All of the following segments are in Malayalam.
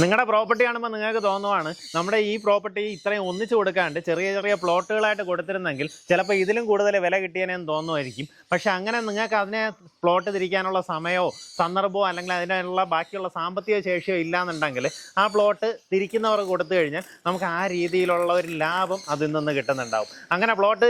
നിങ്ങളുടെ പ്രോപ്പർട്ടി കാണുമ്പോൾ നിങ്ങൾക്ക് തോന്നുവാണ് നമ്മുടെ ഈ പ്രോപ്പർട്ടി ഇത്രയും ഒന്നിച്ചു കൊടുക്കാണ്ട് ചെറിയ ചെറിയ പ്ലോട്ടുകളായിട്ട് കൊടുത്തിരുന്നെങ്കിൽ ചിലപ്പോൾ ഇതിലും കൂടുതൽ വില കിട്ടിയതിനെന്ന് തോന്നുമായിരിക്കും. പക്ഷെ അങ്ങനെ നിങ്ങൾക്ക് അതിനെ പ്ലോട്ട് തിരിക്കാനുള്ള സമയമോ സന്ദർഭമോ അല്ലെങ്കിൽ അതിനുള്ള ബാക്കിയുള്ള സാമ്പത്തിക ശേഷിയോ ഇല്ലാന്നുണ്ടെങ്കിൽ ആ പ്ലോട്ട് തിരിക്കുന്നവർക്ക് കൊടുത്തു കഴിഞ്ഞാൽ നമുക്ക് ആ രീതിയിലുള്ള ഒരു ലാഭം അതിൽ നിന്ന് കിട്ടുന്നുണ്ടാവും. അങ്ങനെ പ്ലോട്ട്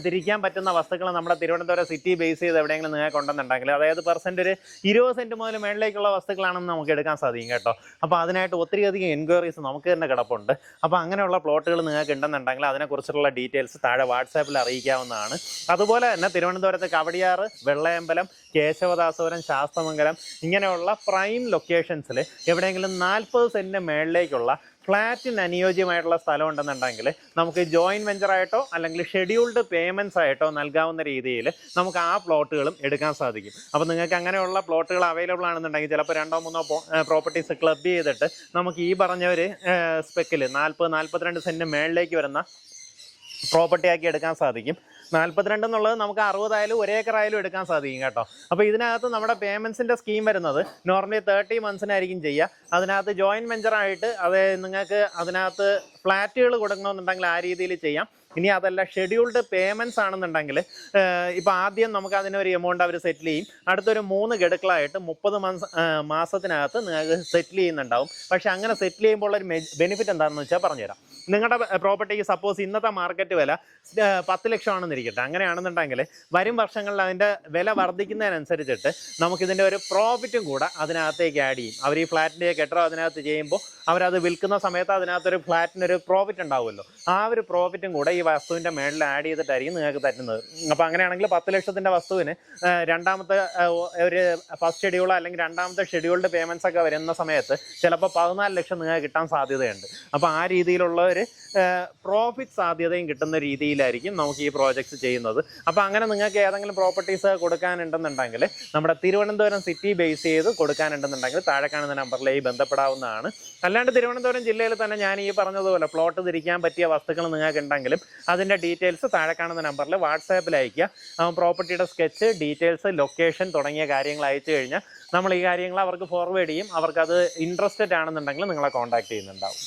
തിരിക്കാൻ പറ്റുന്ന വസ്തുക്കൾ നമ്മുടെ തിരുവനന്തപുരം സിറ്റി ബേസ് ചെയ്ത് എവിടെയെങ്കിലും നിങ്ങൾക്ക് ഉണ്ടെന്നുണ്ടെങ്കിൽ, അതായത് പെർസെൻ്റ് ഒരു 20 സെൻറ്റ് മുതൽ മേളിലേക്കുള്ള വസ്തുക്കളാണെന്ന് നമുക്ക് എടുക്കാൻ സാധിക്കും കേട്ടോ. അപ്പോൾ അതിനായിട്ട് ഒത്തിരിയധികം എൻക്വയറീസ് നമുക്ക് തന്നെ കിടപ്പുണ്ട്. അപ്പോൾ അങ്ങനെയുള്ള പ്ലോട്ടുകൾ നിങ്ങൾക്ക് ഉണ്ടെന്നുണ്ടെങ്കിൽ അതിനെക്കുറിച്ചുള്ള ഡീറ്റെയിൽസ് താഴെ വാട്സാപ്പിൽ അറിയിക്കാവുന്നതാണ്. അതുപോലെ തന്നെ തിരുവനന്തപുരത്ത് കവടിയാറ്, വെള്ളയമ്പലം, കേശവദാസപുരം, ശാസ്തമംഗലം ഇങ്ങനെയുള്ള പ്രൈം ലൊക്കേഷൻസിൽ എവിടെയെങ്കിലും 40 സെൻറ്റിന് മേളിലേക്കുള്ള ഫ്ലാറ്റിന് അനുയോജ്യമായിട്ടുള്ള സ്ഥലം ഉണ്ടെന്നുണ്ടെങ്കിൽ നമുക്ക് ജോയിൻറ്റ് വെഞ്ചറായിട്ടോ അല്ലെങ്കിൽ ഷെഡ്യൂൾഡ് പേയ്മെൻറ്റ്സ് ആയിട്ടോ നൽകാവുന്ന രീതിയിൽ നമുക്ക് ആ പ്ലോട്ടുകളും എടുക്കാൻ സാധിക്കും. അപ്പോൾ നിങ്ങൾക്ക് അങ്ങനെയുള്ള പ്ലോട്ടുകൾ അവൈലബിൾ ആണെന്നുണ്ടെങ്കിൽ ചിലപ്പോൾ 2-3 പ്രോപ്പർട്ടീസ് ക്ലബ് ചെയ്തിട്ട് നമുക്ക് ഈ പറഞ്ഞ ഒരു സ്പെക്കിൽ 40-42 സെൻറ്റിന് മേളിലേക്ക് വരുന്ന പ്രോപ്പർട്ടി ആക്കി എടുക്കാൻ സാധിക്കും. 42 എന്നുള്ളത് നമുക്ക് 60 ആയാലും 1 ഏക്കറായാലും എടുക്കാൻ സാധിക്കും കേട്ടോ. അപ്പോൾ ഇതിനകത്ത് നമ്മുടെ പേയ്മെൻറ്റ്സിൻ്റെ സ്കീം വരുന്നത് നോർമലി 30 മന്ത്സിനായിരിക്കും ചെയ്യുക. അതിനകത്ത് ജോയിൻറ്റ് വെഞ്ചറായിട്ട് അത് നിങ്ങൾക്ക് അതിനകത്ത് ഫ്ലാറ്റുകൾ കൊടുക്കണമെന്നുണ്ടെങ്കിൽ ആ രീതിയിൽ ചെയ്യാം. ഇനി അതല്ല ഷെഡ്യൂൾഡ് പേയ്മെൻറ്റ്സ് ആണെന്നുണ്ടെങ്കിൽ ഇപ്പോൾ ആദ്യം നമുക്ക് അതിനൊരു എമൗണ്ട് അവർ സെറ്റിൽ ചെയ്യും. അടുത്തൊരു 3 ഗഡുക്കളായിട്ട് 30 മാസത്തിനകത്ത് നിങ്ങൾക്ക് സെറ്റിൽ ചെയ്യുന്നുണ്ടാവും. പക്ഷേ അങ്ങനെ സെറ്റിൽ ചെയ്യുമ്പോൾ ഒരു ബെനിഫിറ്റ് എന്താണെന്ന് വെച്ചാൽ പറഞ്ഞുതരാം. നിങ്ങളുടെ പ്രോപ്പർട്ടിക്ക് സപ്പോസ് ഇന്നത്തെ മാർക്കറ്റ് വില 10 ലക്ഷമാണെന്നിരിക്കട്ടെ. അങ്ങനെയാണെന്നുണ്ടെങ്കിൽ വരും വർഷങ്ങളിൽ അതിൻ്റെ വില വർദ്ധിക്കുന്നതിനനുസരിച്ചിട്ട് നമുക്കിതിൻ്റെ ഒരു പ്രോഫിറ്റും കൂടെ അതിനകത്തേക്ക് ആഡ് ചെയ്യും. അവർ ഈ ഫ്ലാറ്റിൻ്റെ കെട്ടിടം അതിനകത്ത് ചെയ്യുമ്പോൾ അവരത് വിൽക്കുന്ന സമയത്ത് അതിനകത്തൊരു ഫ്ലാറ്റിനൊരു പ്രോഫിറ്റ് ഉണ്ടാവുമല്ലോ. ആ ഒരു പ്രോഫിറ്റും കൂടെ ഈ വസ്തുവിൻ്റെ മേളിൽ ആഡ് ചെയ്തിട്ടായിരിക്കും നിങ്ങൾക്ക് തരുന്നത്. അപ്പോൾ അങ്ങനെയാണെങ്കിൽ 10 ലക്ഷത്തിൻ്റെ വസ്തുവിന് രണ്ടാമത്തെ ഒരു ഫസ്റ്റ് ഷെഡ്യൂളോ അല്ലെങ്കിൽ രണ്ടാമത്തെ ഷെഡ്യൂൾഡ് പേയ്മെൻറ്റ്സ് ഒക്കെ വരുന്ന സമയത്ത് ചിലപ്പോൾ 14 ലക്ഷം നിങ്ങൾക്ക് കിട്ടാൻ സാധ്യതയുണ്ട്. അപ്പോൾ ആ രീതിയിലുള്ള ഒരു പ്രോഫിറ്റ് സാധ്യതയും കിട്ടുന്ന രീതിയിലായിരിക്കും നമുക്ക് ഈ പ്രോജക്ട്സ് ചെയ്യുന്നത്. അപ്പോൾ അങ്ങനെ നിങ്ങൾക്ക് ഏതെങ്കിലും പ്രോപ്പർട്ടീസ് കൊടുക്കാനുണ്ടെന്നുണ്ടെങ്കിൽ നമ്മുടെ തിരുവനന്തപുരം സിറ്റി ബേസ് ചെയ്ത് കൊടുക്കാനുണ്ടെന്നുണ്ടെങ്കിൽ താഴെ കാണുന്ന നമ്പറിലേക്ക് ബന്ധപ്പെടാവുന്നതാണ്. അല്ലാണ്ട് തിരുവനന്തപുരം ജില്ലയിൽ തന്നെ ഞാൻ ഈ പറഞ്ഞതുപോലെ പ്ലോട്ട് തിരിക്കാൻ പറ്റിയ വസ്തുക്കൾ നിങ്ങൾക്ക് ഉണ്ടെങ്കിലും അതിൻ്റെ ഡീറ്റെയിൽസ് താഴെ കാണുന്ന നമ്പറിൽ വാട്സാപ്പിൽ അയയ്ക്കുക. പ്രോപ്പർട്ടിയുടെ സ്കെച്ച്, ഡീറ്റെയിൽസ്, ലൊക്കേഷൻ തുടങ്ങിയ കാര്യങ്ങൾ അയച്ചു കഴിഞ്ഞാൽ നമ്മൾ ഈ കാര്യങ്ങൾ അവർക്ക് ഫോർവേഡ് ചെയ്യും. അവർക്കത് ഇൻട്രസ്റ്റഡ് ആണെന്നുണ്ടെങ്കിൽ നിങ്ങളെ കോൺടാക്ട് ചെയ്യുന്നുണ്ടാവും.